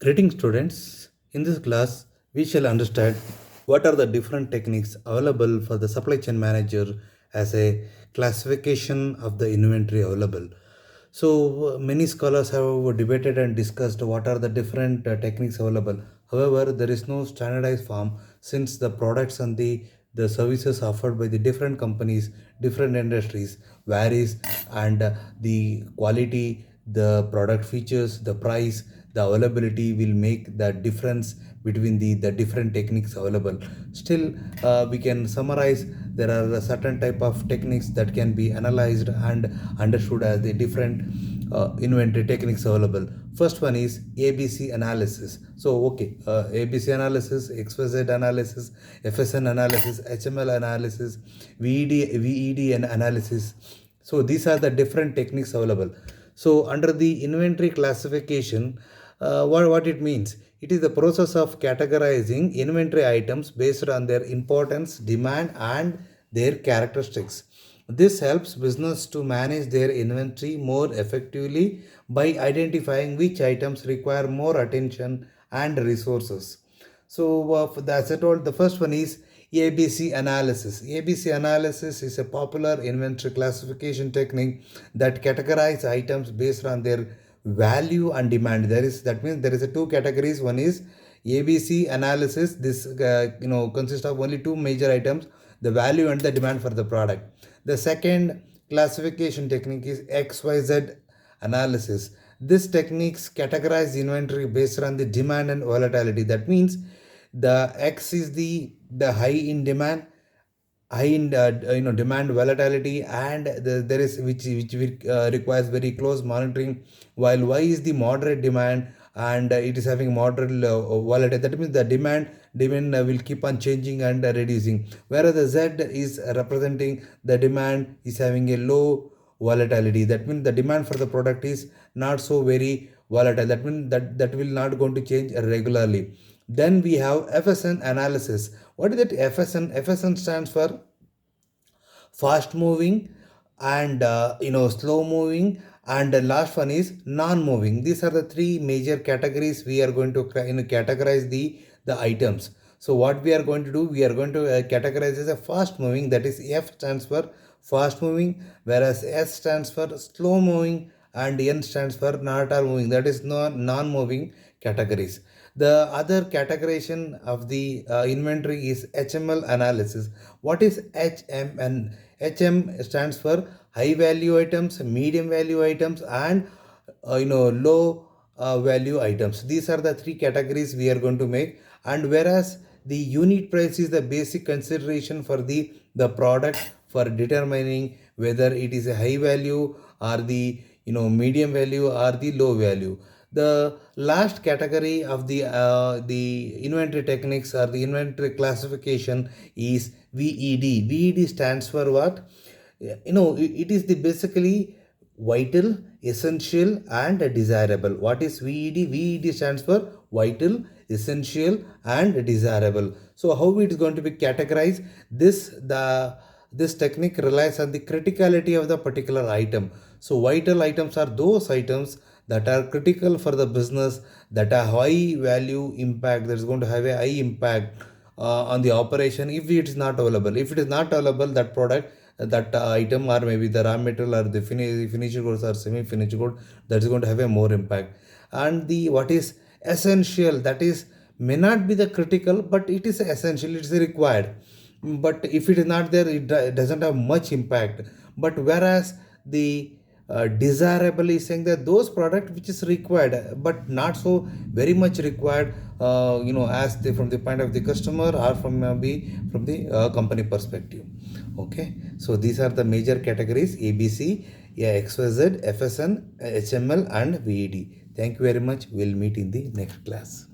Greeting students, in this class we shall understand what are the different techniques available for the supply chain manager as a classification of the inventory available. So many scholars have debated and discussed what are the different techniques available. However, there is no standardized form since the products and the services offered by the different companies, different industries varies, and the quality, the product features, the price, the availability will make the difference between the different techniques available. Still, we can summarize there are a certain type of techniques that can be analyzed and understood as the different inventory techniques available. First one is ABC analysis. So, okay, ABC analysis, XYZ analysis, FSN analysis, HML analysis, VED analysis. So, these are the different techniques available. So, under the inventory classification, what it means? It is the process of categorizing inventory items based on their importance, demand, and their characteristics. This helps business to manage their inventory more effectively by identifying which items require more attention and resources. So, as I told, the first one is ABC analysis. ABC analysis is a popular inventory classification technique that categorizes items based on their value and demand. That means there is a two categories. One is ABC analysis. This consists of only two major items: the value and the demand for the product. The second classification technique is XYZ analysis. This techniques categorize inventory based on the demand and volatility. That means the X is the high in demand, high in demand volatility, and there is which requires very close monitoring, while Y is the moderate demand and it is having moderate volatility. That means the demand will keep on changing and reducing, whereas the Z is representing the demand is having a low volatility. That means the demand for the product is not so very volatile. That means that will not going to change regularly. Then we have FSN analysis. What is that FSN? FSN stands for fast moving and slow moving, and the last one is non moving. These are the three major categories we are going to categorize the items. So what we are going to do, we are going to categorize as a fast moving, that is F stands for fast moving, whereas S stands for slow moving and N stands for not all moving, that is non moving categories. The other categorization of the inventory is HML analysis. What is HMN? HM stands for high value items, medium value items, and low value items. These are the three categories we are going to make. And whereas the unit price is the basic consideration for the product for determining whether it is a high value or the medium value or the low value. The last category of the inventory techniques or the inventory classification is VED. VED stands for what? It is the basically vital, essential, and desirable. What is VED? VED stands for vital, essential, and desirable. So how it is going to be categorized? This technique relies on the criticality of the particular item. So vital items are those items that are critical for the business, that are high value impact, that is going to have a high impact on the operation. If it is not available, if it is not available, that product, that item, or maybe the raw material or the finished goods or semi finished good, that is going to have a more impact. And the what is essential, that is may not be the critical, but it is essential, it is required. But if it is not there, it doesn't have much impact. But whereas the desirable is saying that those product which is required but not so very much required, as from the point of the customer or from the company perspective. Okay, so these are the major categories: ABC, yeah, XYZ, FSN, HML, and VED. Thank you very much. We'll meet in the next class.